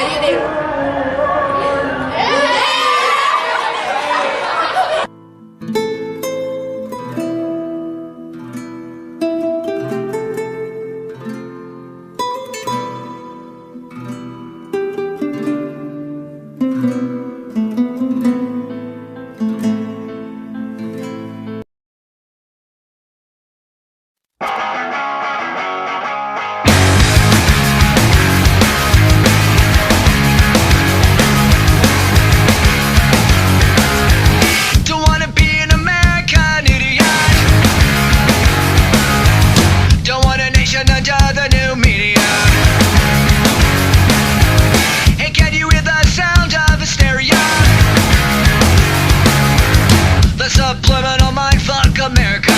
Zainuddin. Subliminal mindfuck America.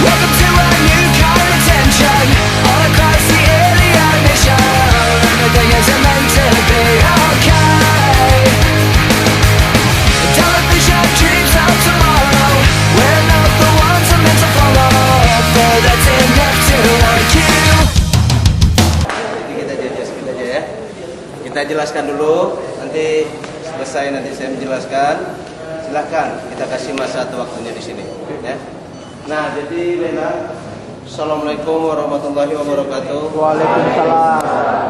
Welcome to a new kind of tension all across the alien nation. Everything isn't meant to be okay. Television dreams of tomorrow. We're not the ones I'm meant to follow. For that's enough to warn you. Kita jelaskan aja ya. Kita jelaskan dulu, nanti selesai nanti saya menjelaskan. Silahkan kita kasih masa atau waktunya di sini ya. Nah, jadi Lena, Assalamualaikum warahmatullahi wabarakatuh. Waalaikumsalam.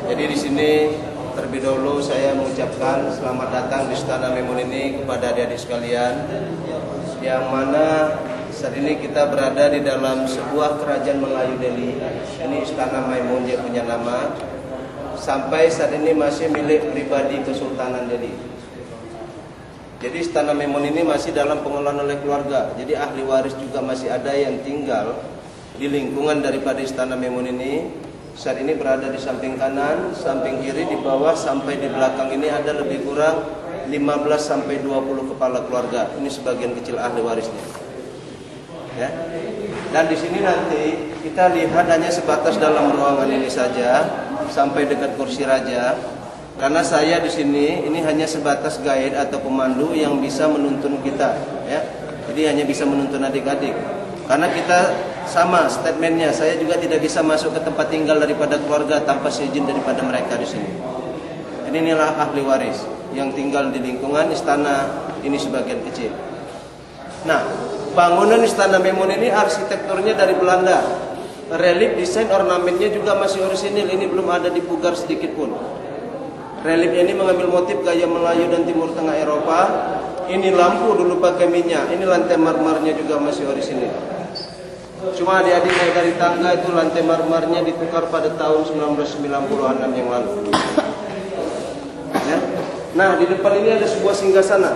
Jadi di sini terlebih dahulu saya mengucapkan selamat datang di Istana Maimun ini kepada adik-adik sekalian, yang mana saat ini kita berada di dalam sebuah kerajaan Melayu Delhi. Ini Istana Maimun, dia punya nama. Sampai saat ini masih milik pribadi Kesultanan Delhi. Jadi Istana Maimun ini masih dalam pengelolaan oleh keluarga. Jadi ahli waris juga masih ada yang tinggal di lingkungan daripada Istana Maimun ini. Saat ini berada di samping kanan, samping kiri, di bawah sampai di belakang ini ada lebih kurang 15 sampai 20 kepala keluarga. Ini sebagian kecil ahli warisnya. Ya. Dan di sini nanti kita lihat hanya sebatas dalam ruangan ini saja sampai dekat kursi raja. Karena saya di sini ini hanya sebatas guide atau pemandu yang bisa menuntun kita, ya. Jadi hanya bisa menuntun adik-adik. Karena kita sama statementnya, saya juga tidak bisa masuk ke tempat tinggal daripada keluarga tanpa seizin daripada mereka di sini. Inilah ahli waris yang tinggal di lingkungan istana ini sebagian kecil. Nah, bangunan Istana Maimun ini arsitekturnya dari Belanda. Relief, desain, ornamennya juga masih orisinil. Ini belum ada dipugar sedikit pun. Reliefnya ini mengambil motif gaya Melayu dan Timur Tengah Eropa. Ini lampu dulu pakai minyak. Ini lantai marmernya juga masih orisinil. Cuma adik-adik naik dari tangga itu lantai marmernya ditukar pada tahun 1996 yang lalu. Ya. Nah, di depan ini ada sebuah singgasana.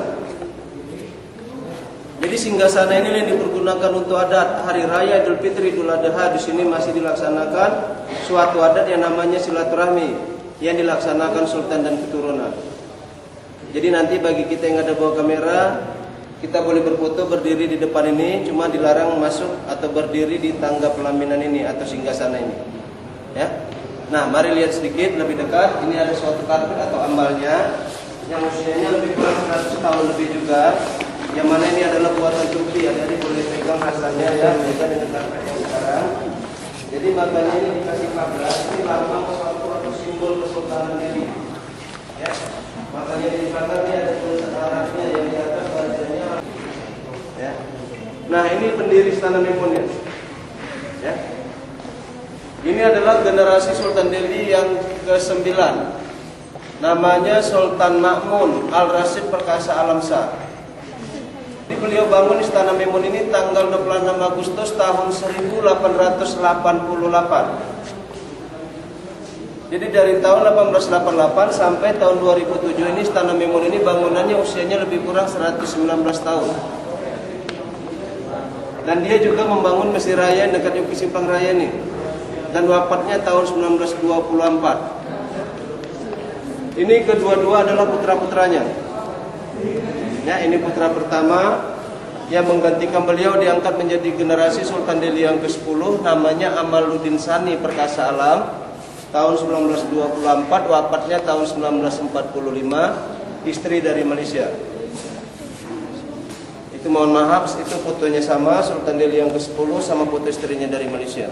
Jadi singgasana ini yang dipergunakan untuk adat hari raya Idul Fitri, Idul Adha. Di sini masih dilaksanakan suatu adat yang namanya silaturahmi yang dilaksanakan sultan dan keturunan. Jadi nanti bagi kita yang ada bawa kamera, kita boleh berfoto berdiri di depan ini, cuma dilarang masuk atau berdiri di tangga pelaminan ini atau singgasana ini. Ya. Nah, mari lihat sedikit lebih dekat. Ini ada suatu karpet atau ambalnya yang usianya lebih kurang 100 tahun lebih juga. Yang mana ini adalah buatan Turki. Adik-adik boleh pegang rasanya ya, pegang dengan karpet yang sekarang. Jadi makanya ini dikasih kabel. Ini lambang suatu atau simbol Kesultanan Delhi. Ya. Makanya di belakang ini ada tulisan Arabnya yang di atas bacanya. Ya. Nah, ini pendiri Istana Maimun ya. Ini adalah generasi Sultan Delhi yang ke-9. Namanya Sultan Ma'mun Al-Rasyid Perkasa Alam Shah. Jadi beliau bangun Istana Maimun ini tanggal 26 Agustus tahun 1888. Jadi dari tahun 1888 sampai tahun 2007 ini Istana Maimun ini bangunannya usianya lebih kurang 119 tahun. Dan dia juga membangun Mesir Raya dekat Yuki Simpang Raya ini. Dan wafatnya tahun 1924. Ini kedua-dua adalah putra-putranya. Ya, ini putra pertama yang menggantikan beliau diangkat menjadi generasi Sultan Delhi yang ke-10, namanya Amaluddin Sani Perkasa Alam. Tahun 1924, wafatnya tahun 1945, istri dari Malaysia. Itu mohon maaf, itu fotonya sama, Sultan Delhi yang ke-10 sama foto istrinya dari Malaysia.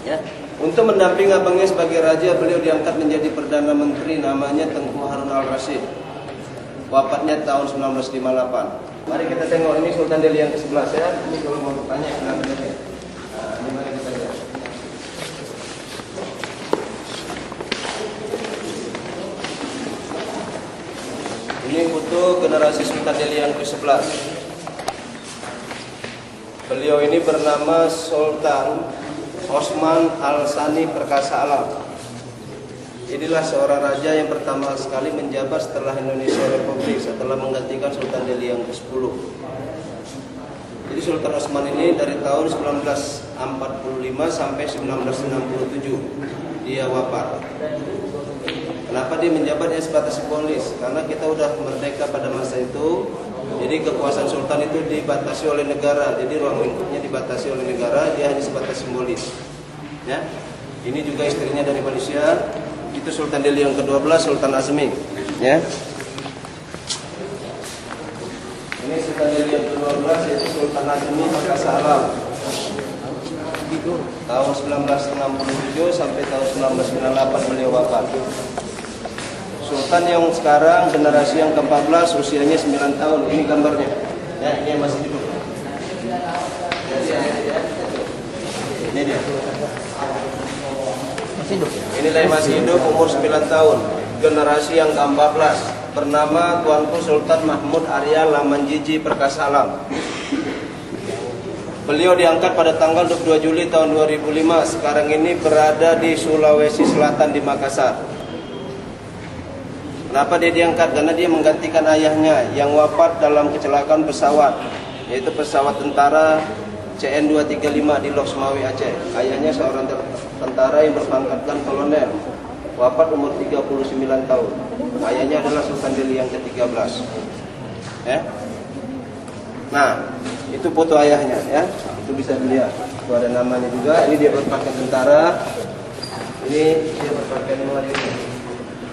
Ya. Untuk mendampingi abangnya sebagai raja, beliau diangkat menjadi Perdana Menteri, namanya Tengku Harun al-Rashid. Wafatnya tahun 1958. Mari kita tengok, ini Sultan Delhi yang ke-11 ya. Ini kalau mau bertanya silahkan aja. Nah, ini mari kita lihat. Ini foto generasi Sultan Delhi yang ke-11. Beliau ini bernama Sultan Osman Al-Sani Perkasa Alam. Inilah seorang raja yang pertama sekali menjabat setelah Indonesia Republik, setelah menggantikan Sultan Delhi yang ke-10. Jadi Sultan Osman ini dari tahun 1945 sampai 1967 dia wafat. Kenapa dia menjabatnya sebatas simbolis? Karena kita udah merdeka pada masa itu. Jadi kekuasaan sultan itu dibatasi oleh negara. Jadi ruang lingkupnya dibatasi oleh negara, dia hanya sebatas simbolis. Ya. Ini juga istrinya dari Malaysia. Itu Sultan Delhi yang ke-12, Sultan Azmi. Ya. Ini Sultan Delhi yang ke-12 yaitu Sultan Azmi Perkasa Alam. Tahun 1967 sampai tahun 1998 beliau wafat. Sultan yang sekarang generasi yang ke-14 usianya 9 tahun. Ini gambarnya. Ya, ini yang masih hidup. Ini dia. Masih hidup. Inilah yang masih hidup, umur 9 tahun. Generasi yang ke-14 bernama Tuanku Sultan Mahmud Arya Lamanjiji Perkasa Alam. Beliau diangkat pada tanggal 22 Juli tahun 2005. Sekarang ini berada di Sulawesi Selatan di Makassar. Kenapa dia diangkat? Karena dia menggantikan ayahnya yang wafat dalam kecelakaan pesawat, yaitu pesawat tentara CN-235 di Lok Sumawi, Aceh. Ayahnya seorang tentara yang berpangkatkan kolonel, wafat umur 39 tahun. Ayahnya adalah Sultan Delhi yang ke-13. Ya. Nah, itu foto ayahnya ya. Itu bisa dilihat. Itu ada namanya juga. Ini dia berpakaian tentara. Ini dia berpakaian melayu.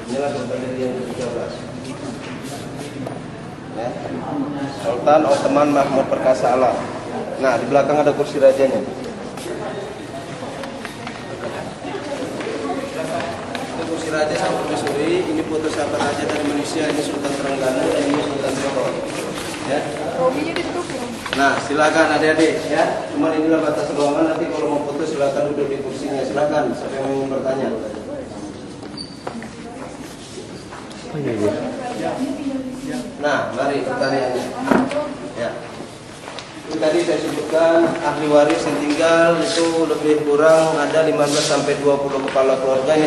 Inilah Sultan Delhi yang ke-13. Ya. Sultan Osman Mahmud Perkasa Alam. Nah, di belakang ada kursi rajanya. Itu kursi raja sama permaisuri. Ini foto sahabat raja dari Malaysia. Ini Sultan Terengganu dan ini Sultan Johor. Ya. Nah, silakan adik-adik ya. Cuma inilah batas ruangan. Nanti kalau mau foto silakan duduk di kursinya. Silakan. Siapa yang ingin bertanya? Nah, mari pertanyaannya. Ya. Itu tadi saya sebutkan ahli waris yang tinggal itu lebih kurang ada 15 sampai 20 kepala keluarga.